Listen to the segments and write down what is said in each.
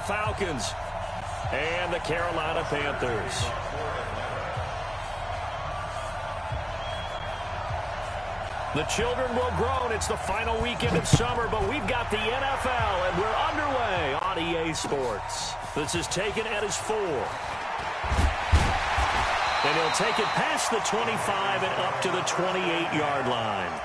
Falcons and the Carolina Panthers. The children will groan. It's the final weekend of summer, but we've got the NFL, and we're underway on EA Sports. This is taken at his 4. And he'll take it past the 25 and up to the 28-yard line.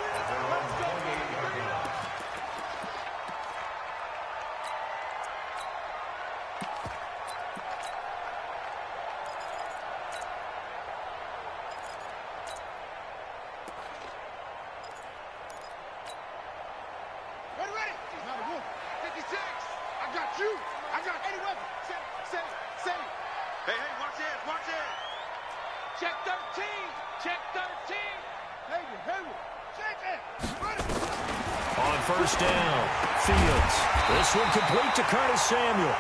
First down, Fields. This one complete to Curtis Samuel.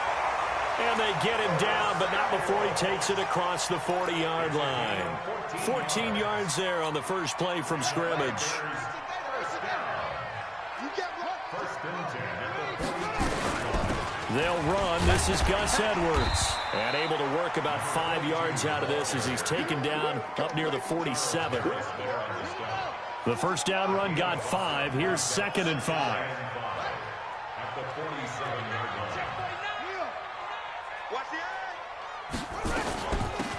And they get him down, but not before he takes it across the 40-yard line. 14 yards there on the first play from scrimmage. They'll run. This is Gus Edwards. And able to work about 5 yards out of this as he's taken down up near the 47. The first down run got 5. Here's 2nd and 5.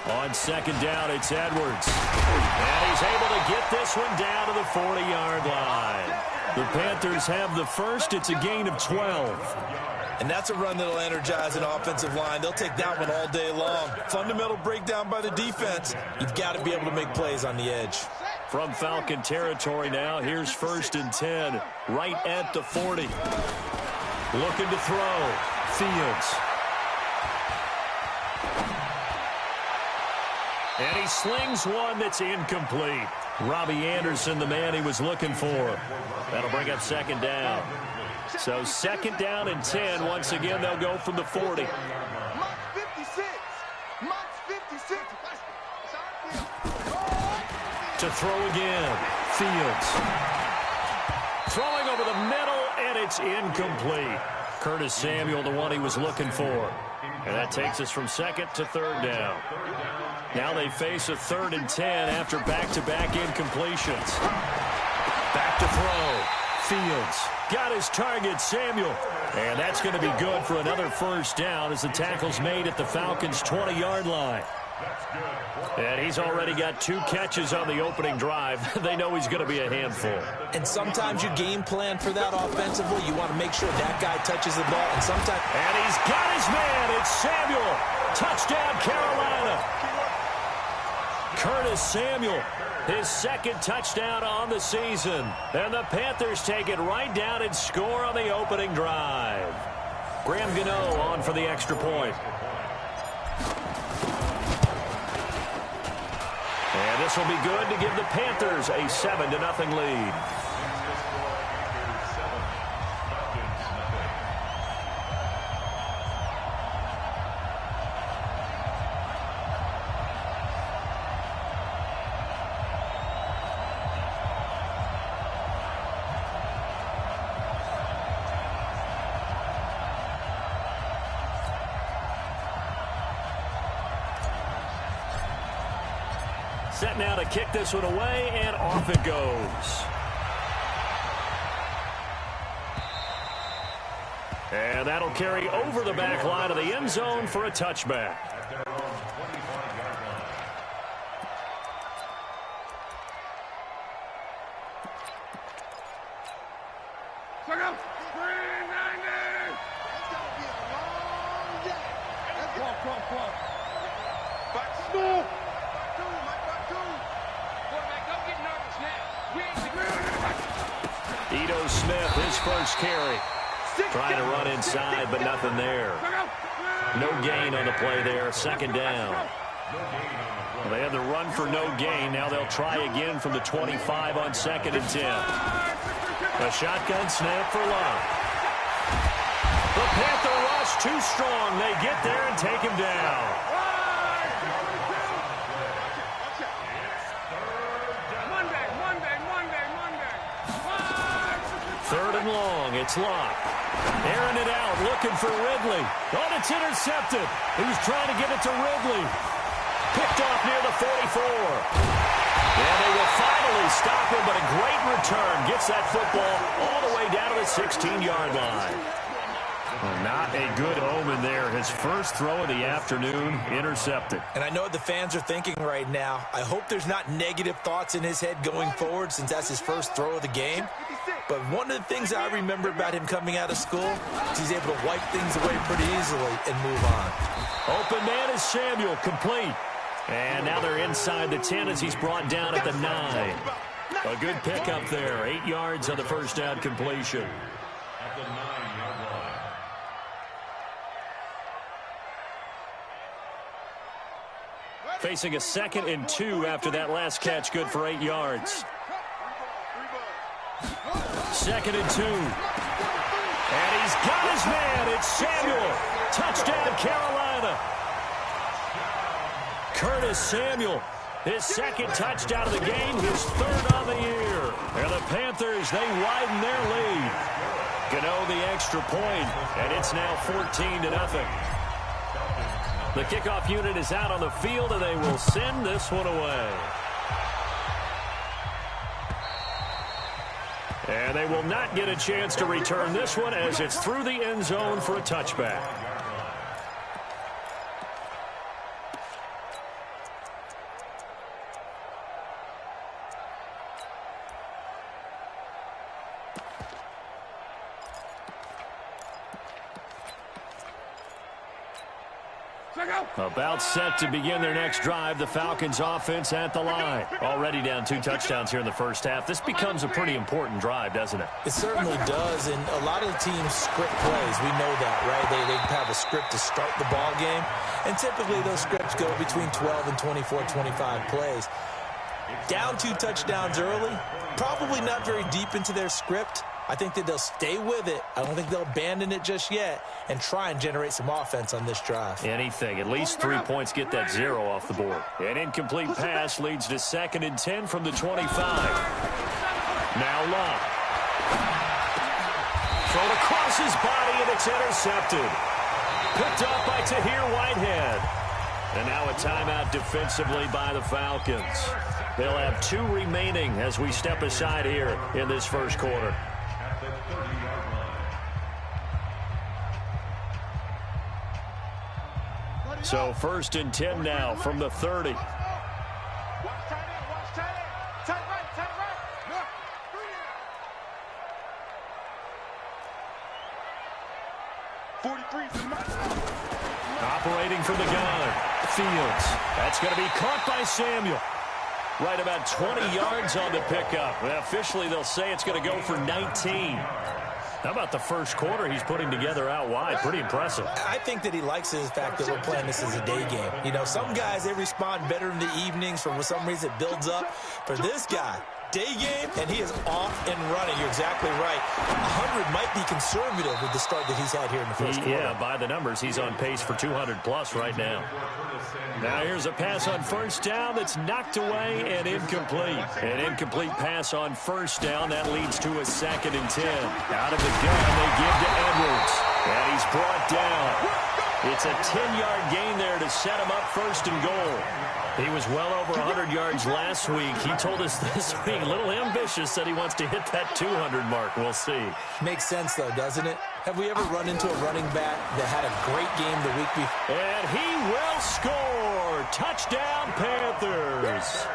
On 2nd down, it's Edwards. And he's able to get this one down to the 40-yard line. The Panthers have the first. It's a gain of 12. And that's a run that'll energize an offensive line. They'll take that one all day long. Fundamental breakdown by the defense. You've got to be able to make plays on the edge. From Falcon territory now, here's 1st and 10, right at the 40. Looking to throw. Fields. And he slings one that's incomplete. Robbie Anderson, the man he was looking for. That'll bring up 2nd down. So 2nd down and 10. Once again, they'll go from the 40. To throw again. Fields. Throwing over the middle, and it's incomplete. Curtis Samuel, the one he was looking for. And that takes us from 2nd to 3rd down. Now they face a 3rd and 10 after back-to-back incompletions. Back to throw. Fields got his target, Samuel. And that's going to be good for another first down as the tackle's made at the Falcons' 20-yard line. And he's already got 2 catches on the opening drive. They know he's going to be a handful. And sometimes you game plan for that offensively. You want to make sure that guy touches the ball. And sometimes... And he's got his man. It's Samuel. Touchdown, Carolina. Curtis Samuel, his 2nd touchdown on the season. And the Panthers take it right down and score on the opening drive. Graham Gano on for the extra point. And this will be good to give the Panthers a 7-0 lead. Set now to kick this one away, and off it goes. And that'll carry over the back line of the end zone for a touchback. First carry. Trying to run inside, but nothing there. No gain on the play there. 2nd down. Well, they had the run for no gain. Now they'll try again from the 25 on 2nd and 10. A shotgun snap for Love. The Panther rush too strong. They get there and take him down. 3rd and long. It's Locke. Airing it out, looking for Ridley. Oh, it's intercepted. He was trying to give it to Ridley. Picked off near the 44. And they will finally stop him, but a great return. Gets that football all the way down to the 16-yard line. Well, not a good omen there. His first throw of the afternoon, intercepted. And I know what the fans are thinking right now. I hope there's not negative thoughts in his head going forward since that's his first throw of the game. But one of the things I remember about him coming out of school is he's able to wipe things away pretty easily and move on. Open man is Samuel, complete. And now they're inside the 10 as he's brought down at the 9. A good pickup there. 8 yards on the first down completion. At the 9-yard line. Facing a 2nd and 2 after that last catch, good for 8 yards. 2nd and 2. And he's got his man. It's Samuel. Touchdown, Carolina. Curtis Samuel, his 2nd touchdown of the game, his 3rd on the year. And the Panthers, they widen their lead. Gano the extra point, and it's now 14-0. The kickoff unit is out on the field, and they will send this one away. And they will not get a chance to return this one as it's through the end zone for a touchback. About set to begin their next drive. The Falcons offense at the line. Already down 2 touchdowns here in the first half. This becomes a pretty important drive, doesn't it? It certainly does, and a lot of the teams script plays. We know that, right? They have a script to start the ball game, and typically those scripts go between 12 and 24, 25 plays. Down 2 touchdowns early, probably not very deep into their script. I think that they'll stay with it. I don't think they'll abandon it just yet and try and generate some offense on this drive. Anything. At least 3 points get that 0 off the board. An incomplete pass leads to 2nd and 10 from the 25. Now Love. Thrown across his body, and it's intercepted. Picked up by Tahir Whitehead. And now a timeout defensively by the Falcons. They'll have 2 remaining as we step aside here in this first quarter. So 1st and 10 now from the 30. Operating from the gun, Fields. That's going to be caught by Samuel. Right about 20 yards on the pickup. Well, officially, they'll say it's going to go for 19. How about the first quarter he's putting together out wide? Pretty impressive. I think that he likes the fact that we're playing this as a day game. You know, some guys, they respond better in the evenings. For some reason, it builds up. For this guy, day game, and he is off and running. You're exactly right. 100 might be conservative with the start that he's had here in the first quarter. Yeah, by the numbers, he's on pace for 200-plus right now. Now here's a pass on first down that's knocked away and incomplete. An incomplete pass on first down. That leads to a 2nd and 10. Out of the gun, they give to Edwards. And he's brought down. It's a 10-yard gain there to set him up 1st and goal. He was well over 100 yards last week. He told us this week, a little ambitious, that he wants to hit that 200 mark. We'll see. Makes sense, though, doesn't it? Have we ever run into a running back that had a great game the week before? And he will score. Touchdown, Panthers.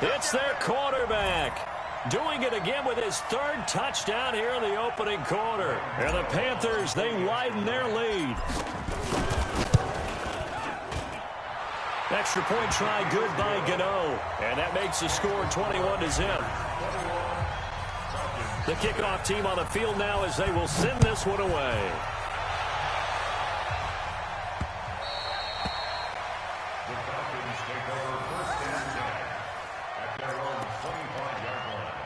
It's their quarterback. Doing it again with his 3rd touchdown here in the opening quarter. And the Panthers, they widen their lead. Extra point try good by Gano. And that makes the score 21-0. The kickoff team on the field now as they will send this one away. The Falcons take over 1st and 10 at their own 25-yard line.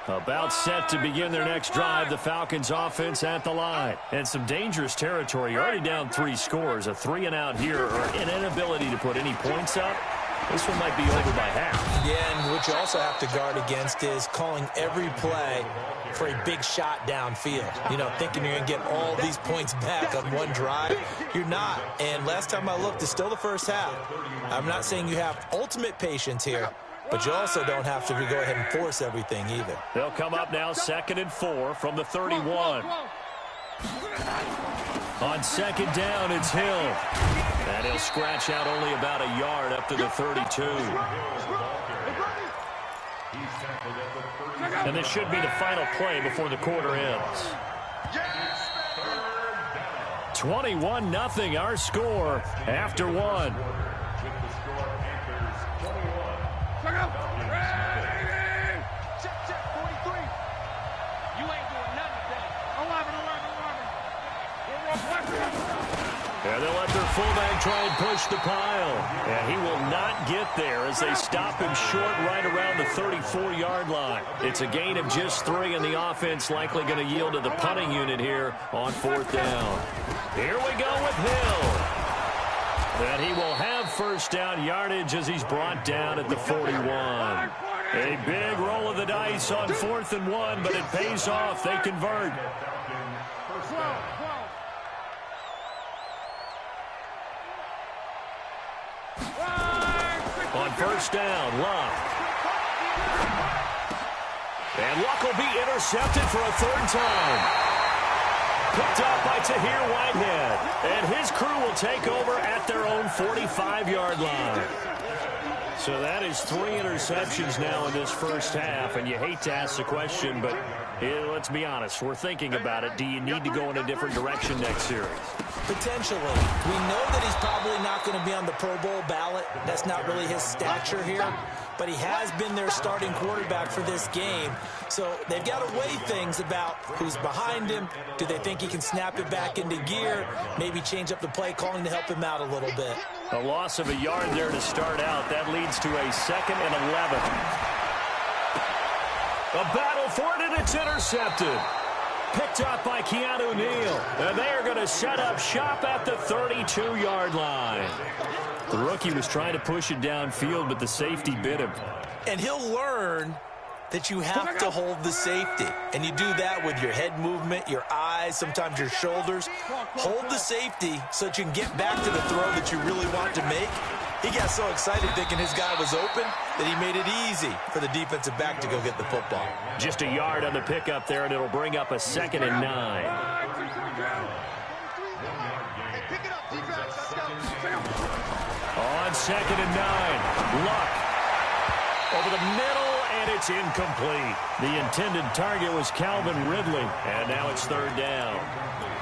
About set to begin their next drive, the Falcons offense at the line. And some dangerous territory. You're already down 3 scores. A 3-and-out here or an inability to put any points up. This one might be over by half. Yeah, and what you also have to guard against is calling every play for a big shot downfield. You know, thinking you're going to get all these points back on one drive. You're not. And last time I looked, it's still the first half. I'm not saying you have ultimate patience here, but you also don't have to go ahead and force everything either. They'll come up now 2nd and 4 from the 31. On 2nd down, it's Hill. And he'll scratch out only about a yard up to the 32. And this should be the final play before the quarter ends. 21-0 our score after 1. And they'll let their fullback try and push the pile. And he will not get there as they stop him short right around the 34-yard line. It's a gain of just 3, and the offense likely going to yield to the punting unit here on 4th down. Here we go with Hill. And he will have first down yardage as he's brought down at the 41. A big roll of the dice on 4th and 1, but it pays off. They convert. On first down, Luck. And Luck will be intercepted for a 3rd time. Picked up by Tahir Whitehead. And his crew will take over at their own 45-yard line. So that is 3 interceptions now in this first half. And you hate to ask the question, but let's be honest. We're thinking about it. Do you need to go in a different direction next series? Potentially. We know that he's probably not going to be on the Pro Bowl ballot. That's not really his stature here. But he has been their starting quarterback for this game. So they've got to weigh things about who's behind him. Do they think he can snap it back into gear? Maybe change up the play calling to help him out a little bit. A loss of a yard there to start out. That leads to a 2nd and 11. A battle for it, and it's intercepted. Picked up by Keanu Neal. And they are going to set up shop at the 32-yard line. The rookie was trying to push it downfield, but the safety bit him. And he'll learn that you have to hold the safety. And you do that with your head movement, your eyes, sometimes your shoulders. Hold the safety so that you can get back to the throw that you really want to make. He got so excited thinking his guy was open that he made it easy for the defensive back to go get the football. Just a yard on the pickup there, and it'll bring up a 2nd and 9. On 2nd and 9, Luck over the middle, and it's incomplete. The intended target was Calvin Ridley, and now it's 3rd down.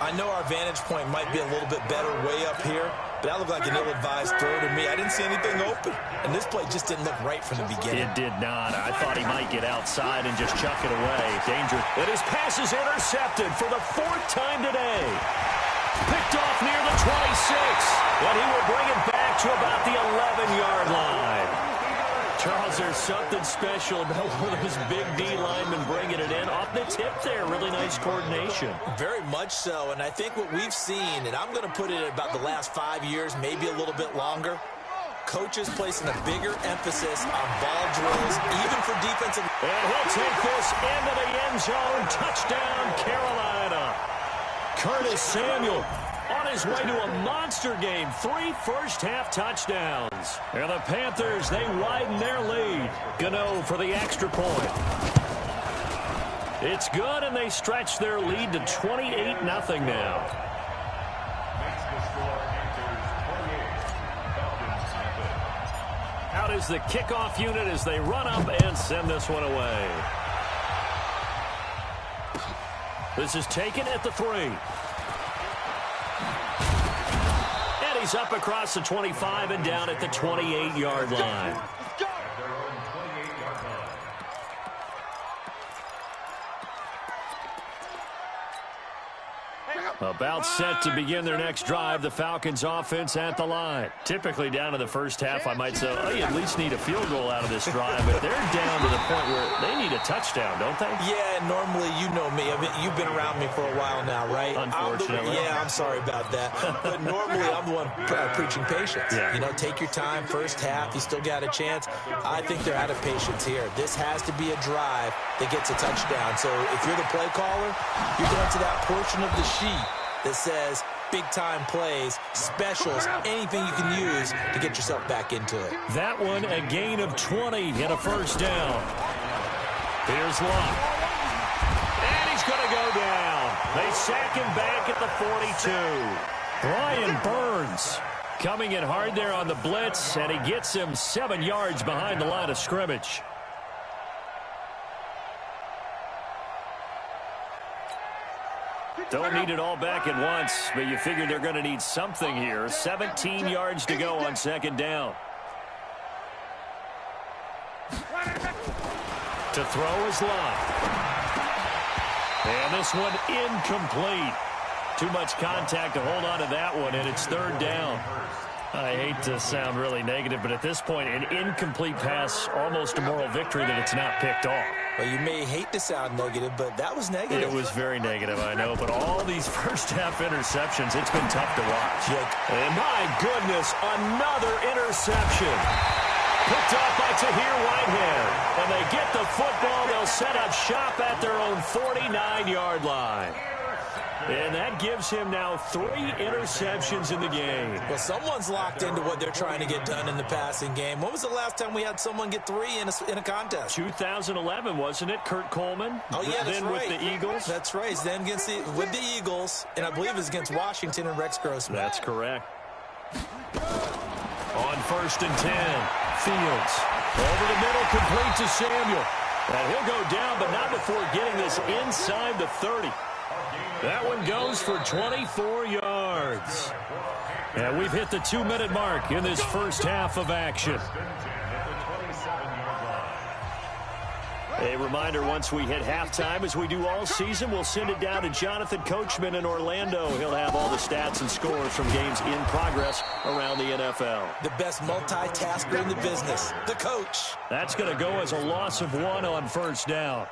I know our vantage point might be a little bit better way up here, but that looked like an ill-advised throw to me. I didn't see anything open, and this play just didn't look right from the beginning. It did not. I thought he might get outside and just chuck it away. Dangerous. And his pass is intercepted for the 4th time today. Picked off near the 26, and he will bring it back to about the 11-yard line. Charles, there's something special about one of those big D linemen bringing it in. Off the tip there, really nice coordination. Very much so, and I think what we've seen, and I'm going to put it at about the last 5 years, maybe a little bit longer, coaches placing a bigger emphasis on ball drills, even for defensive. And he'll take this into the end zone. Touchdown, Carolina. Curtis Samuel on his way to a monster game. 3 first-half touchdowns. And the Panthers, they widen their lead. Gano for the extra point. It's good, and they stretch their lead to 28-0 now. Out is the kickoff unit as they run up and send this one away. This is taken at the 3. And he's up across the 25 and down at the 28-yard line. About set to begin their next drive, the Falcons offense at the line. Typically down to the first half, I might say, oh, you at least need a field goal out of this drive, but they're down to the point where they need a touchdown, don't they? Yeah, normally, you know me. I mean, you've been around me for a while now, right? Unfortunately. I'm sorry about that. But normally, I'm the one preaching patience. Yeah. You know, take your time, first half, you still got a chance. I think they're out of patience here. This has to be a drive that gets a touchdown. So if you're the play caller, you're going to that portion of the sheet that says big-time plays, specials, anything you can use to get yourself back into it. That one, a gain of 20 and a first down. Here's Locke. And he's going to go down. They sack him back at the 42. Brian Burns coming in hard there on the blitz, and he gets him 7 yards behind the line of scrimmage. Don't need it all back at once, but you figure they're going to need something here. 17 yards to go on second down. To throw is Locke. And this one incomplete. Too much contact to hold on to that one, and it's third down. I hate to sound really negative, but at this point, an incomplete pass, almost a moral victory that it's not picked off. Well, you may hate to sound negative, but that was negative. It was very negative, I know, but all these first-half interceptions, it's been tough to watch. And my goodness, another interception. Picked off by Tahir Whitehead. And they get the football. They'll set up shop at their own 49-yard line. And that gives him now 3 interceptions in the game. Well, someone's locked into what they're trying to get done in the passing game. When was the last time we had someone get 3 in a contest? 2011, wasn't it? Kurt Coleman? Oh, yeah, that's then right. with the Eagles? That's right. Then with the Eagles, and I believe it was against Washington and Rex Grossman. That's correct. On 1st and 10, Fields. Over the middle, complete to Samuel. And he'll go down, but not before getting this inside the 30. That one goes for 24 yards. And we've hit the 2-minute mark in this first half of action. A reminder, once we hit halftime, as we do all season, we'll send it down to Jonathan Coachman in Orlando. He'll have all the stats and scores from games in progress around the NFL. The best multitasker in the business, the coach. That's going to go as a loss of 1 on first down.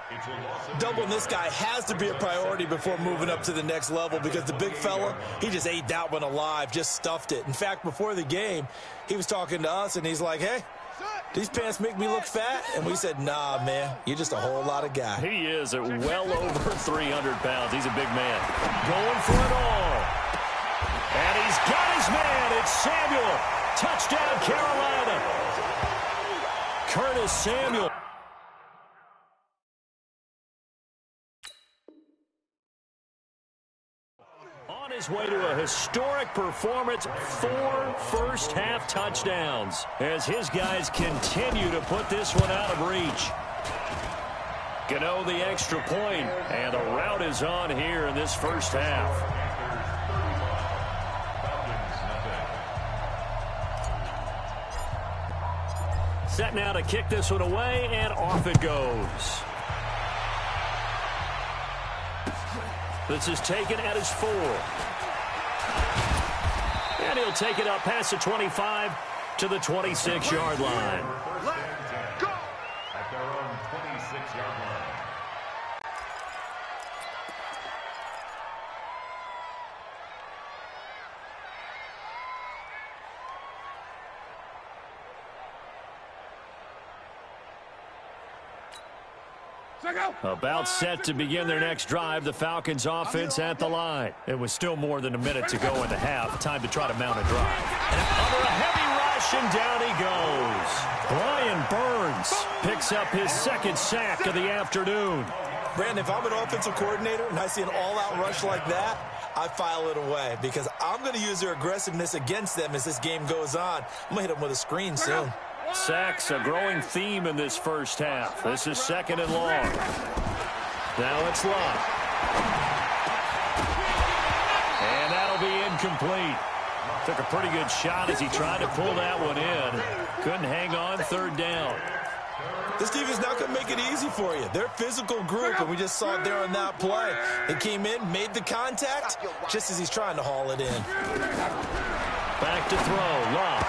Doubling this guy has to be a priority before moving up to the next level, because the big fella, he just ate that one alive, just stuffed it. In fact, before the game, he was talking to us, and he's like, hey, these pants make me look fat? And we said, nah, man, you're just a whole lot of guy. He is at well over 300 pounds. He's a big man. Going for it all. And he's got his man. It's Samuel. Touchdown, Carolina. Curtis Samuel. On his way to a historic performance, 4 first-half touchdowns as his guys continue to put this one out of reach. Gano the extra point, and the route is on here in this first half. Set now to kick this one away, and off it goes. This is taken at his 4. And he'll take it up past the 25 to the 26-yard line. Go! At their own 26-yard line. About set to begin their next drive, the Falcons offense at the line. It was still more than a minute to go in the half. Time to try to mount a drive. And under a heavy rush, and down he goes. Brian Burns picks up his 2nd sack of the afternoon. Brandon, if I'm an offensive coordinator and I see an all-out rush like that, I file it away, because I'm going to use their aggressiveness against them as this game goes on. I'm going to hit them with a screen soon. Sacks, a growing theme in this first half. This is 2nd and long. Now it's Locke. And that'll be incomplete. Took a pretty good shot as he tried to pull that one in. Couldn't hang on, 3rd down. This defense is not going to make it easy for you. They're a physical group, and we just saw it there on that play. They came in, made the contact, just as he's trying to haul it in. Back to throw, Love.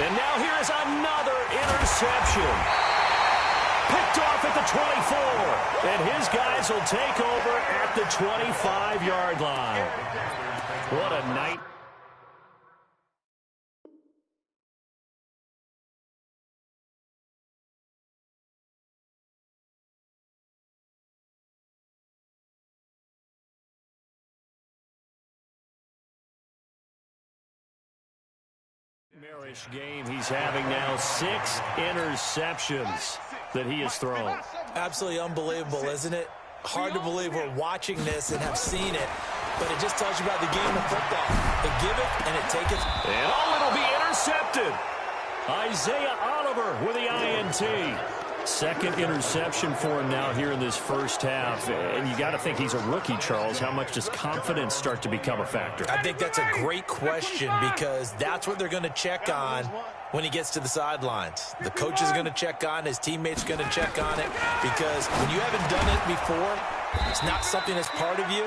And now here is another interception. Picked off at the 24. And his guys will take over at the 25-yard line. What a night. Marish game he's having now 6 interceptions that he has thrown. Absolutely unbelievable, isn't it? Hard to believe we're watching this and have seen it, but it just tells you about the game of football. They give it and it take it. And it'll be intercepted. Isaiah Oliver with the INT. Second interception for him now here in this first half. And you got to think he's a rookie, Charles. How much does confidence start to become a factor? I think that's a great question because that's what they're going to check on when he gets to the sidelines. The coach is going to check on, his teammates are going to check on it because when you haven't done it before, it's not something that's part of you.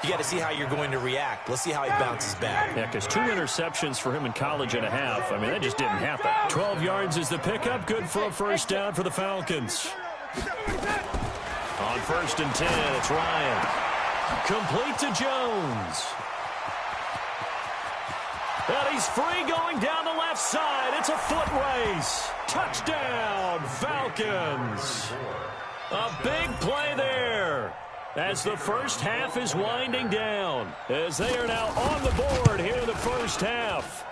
You got to see how you're going to react. Let's see how he bounces back. Yeah, because 2 interceptions for him in college and a half. I mean, that just didn't happen. 12 yards is the pickup. Good for a first down for the Falcons. On 1st and 10, it's Ryan. Complete to Jones. And he's free going down the left side. It's a foot race. Touchdown, Falcons. A big play there. As the first half is winding down, as they are now on the board here in the first half.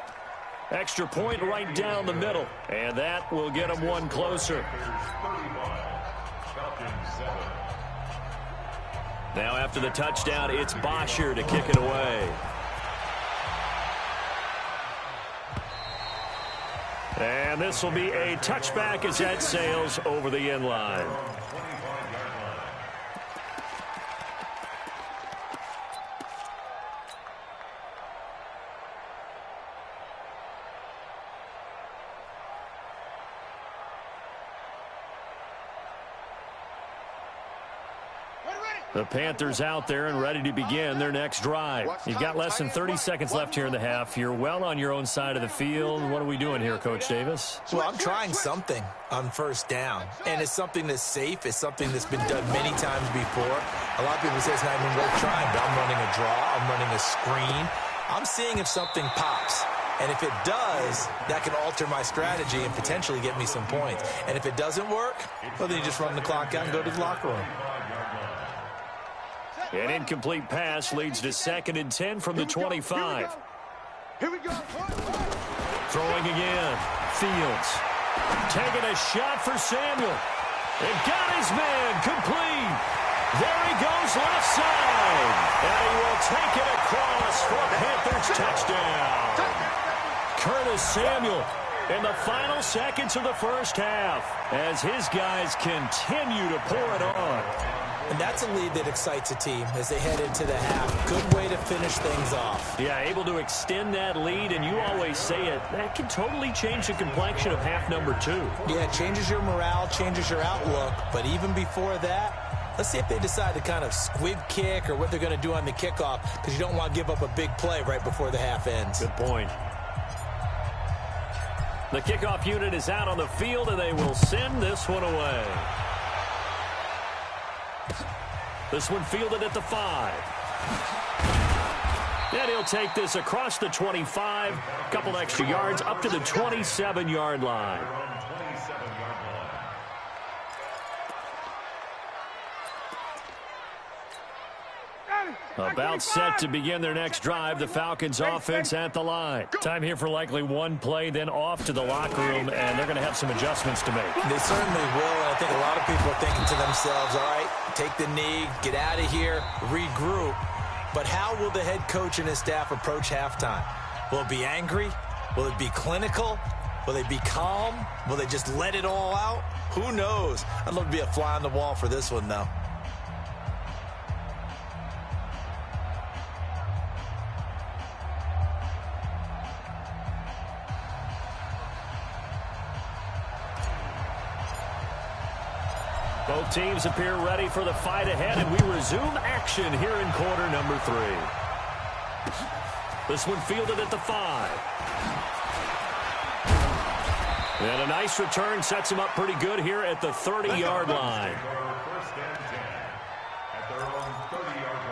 Extra point right down the middle, and that will get them one closer. Now after the touchdown, it's Bosher to kick it away. And this will be a touchback as that sails over the end line. The Panthers out there and ready to begin their next drive. You've got less than 30 seconds left here in the half. You're well on your own side of the field. What are we doing here, Coach Davis? Well, I'm trying something on first down, and it's something that's safe. It's something that's been done many times before. A lot of people say it's not even worth trying, but I'm running a draw. I'm running a screen. I'm seeing if something pops. And if it does, that can alter my strategy and potentially get me some points. And if it doesn't work, well, then you just run the clock out and go to the locker room. An incomplete pass leads to 2nd and 10 from the 25. Here we go. Throwing again. Fields. Taking a shot for Samuel. And got his man complete. There he goes left side. And he will take it across for a Panthers touchdown. Curtis Samuel in the final seconds of the first half as his guys continue to pour it on. And that's a lead that excites a team as they head into the half. Good way to finish things off. Yeah, able to extend that lead, and you always say it, that can totally change the complexion of half number 2. Yeah, it changes your morale, changes your outlook. But even before that, let's see if they decide to kind of squib kick or what they're going to do on the kickoff because you don't want to give up a big play right before the half ends. Good point. The kickoff unit is out on the field, and they will send this one away. This one fielded at the 5. And he'll take this across the 25. A couple extra yards up to the 27-yard line. About set to begin their next drive. The Falcons offense at the line. Time here for likely one play, then off to the locker room, and they're going to have some adjustments to make. They certainly will, and I think a lot of people are thinking to themselves, all right, take the knee, get out of here, regroup. But how will the head coach and his staff approach halftime? Will it be angry? Will it be clinical? Will they be calm? Will they just let it all out? Who knows? I'd love to be a fly on the wall for this one, though. Both teams appear ready for the fight ahead, and we resume action here in quarter number 3. This one fielded at the 5. And a nice return sets him up pretty good here at the 30-yard line. First and 10 at their own 30-yard line.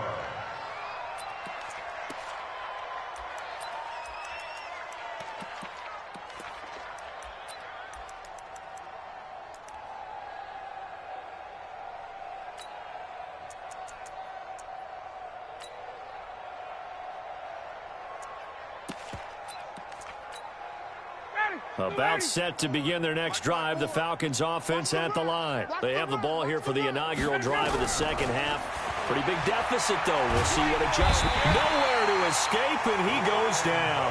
About set to begin their next drive, the Falcons offense at the line. They have the ball here for the inaugural drive of the second half. Pretty big deficit, though. We'll see what adjustment. Nowhere to escape, and he goes down.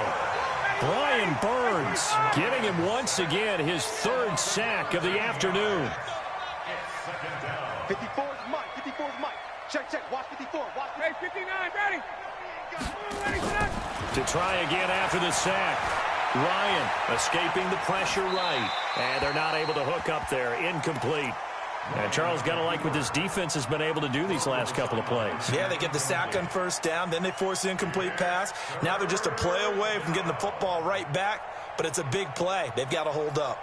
Brian Burns getting him once again his 3rd sack of the afternoon. 54 is Mike. 54 is Mike. Check, check. Watch 54. Watch 59. Ready. To try again after the sack. Ryan escaping the pressure right. And they're not able to hook up there. Incomplete. And Charles, got to like what this defense has been able to do these last couple of plays. Yeah, they get the sack on first down, then they force an incomplete pass. Now they're just a play away from getting the football right back, but it's a big play. They've got to hold up.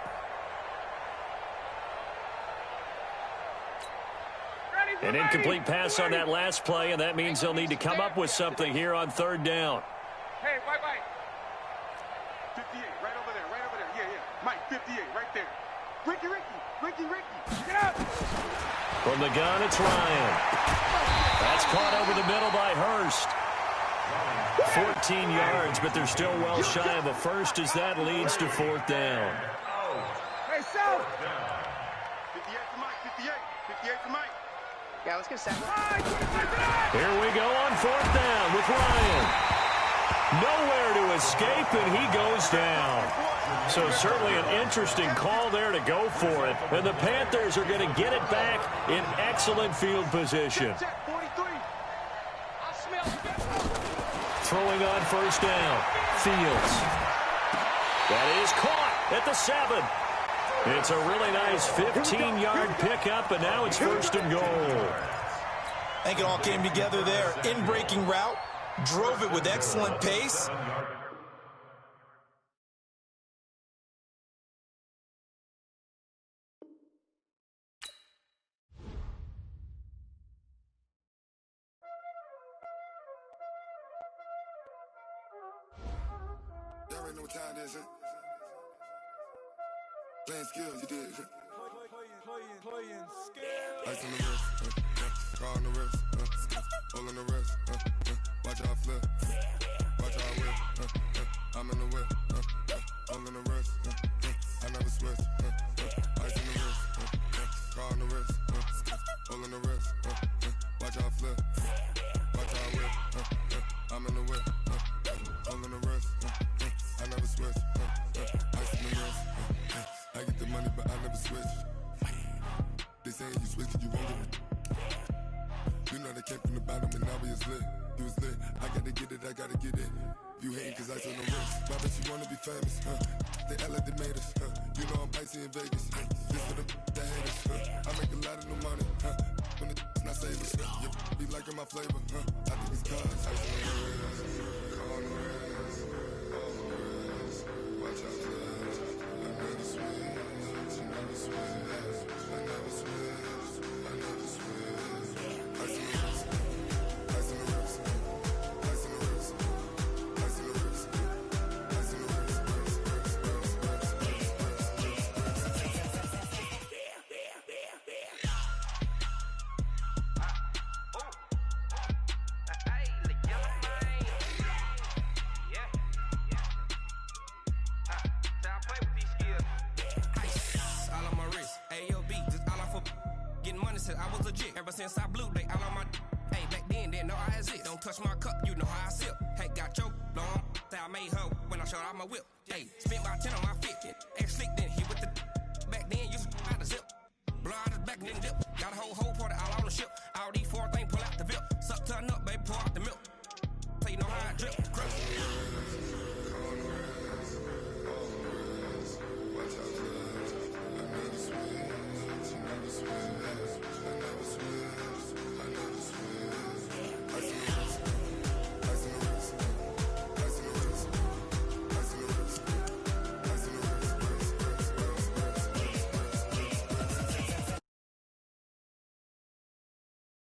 An incomplete pass on that last play, and that means they'll need to come up with something here on 3rd down. Hey, Mike. 58, right over there. Yeah. Mike, 58, right there. Ricky. Get out. From the gun, it's Ryan. That's caught over the middle by Hurst. 14 yards, but they're still well shy of a first as that leads to 4th down. Hey, Sal. 58 for Mike. 58 for Mike. Yeah, let's get set. Here we go on 4th down with Ryan. Nowhere to escape, and he goes down. So certainly an interesting call there to go for it. And the Panthers are going to get it back in excellent field position. Throwing on 1st down. Fields. That is caught at the 7. It's a really nice 15-yard pickup, and now it's 1st and goal. I think it all came together there. In-breaking route. Drove it with excellent pace. Y'all already know what time it is, huh? Playing skills, you did. Playing skills. Ice on the wrist, car on the wrist, hole on the wrist, watch how I flip, watch how I whip, I'm in the whip, hole on the wrist, I never switch, ice on the wrist, car on the wrist, hole on the wrist, watch how I flip, watch how I whip, I'm in the whip, hole on the wrist, I never switch, ice on the wrist, I get the money but I never switch. They saying you switch, you won't get it. You know they came from the bottom and now we is lit. You was lit, I gotta get it, I gotta get it. You hating cause I on the wrist. Why bet you wanna be famous, They act like they made us, You know I'm icy in Vegas, This for the haters, I make a lot of new money, When it's not savers, You be liking my flavor, I think it's cause ice on the wrist, on the wrist, on the wrist. Watch out for this, I never switch, I never switch. I never switch, I never switch. Ice on the wrist, ice on the wrist, ice on the wrist, ice on the wrist, ice on the wrist, I was legit ever since I blew they all on my hey back then didn't know I exist. Don't touch my cup, you know how I sip. Hey, got your long say I made her when I showed out my whip. Hey, spent my 10 on my fit. Ex slick then he with the back then used to out the zip. Blow out his back and then dip. Got a whole party all on the ship. All these 4 things pull out the VIP. So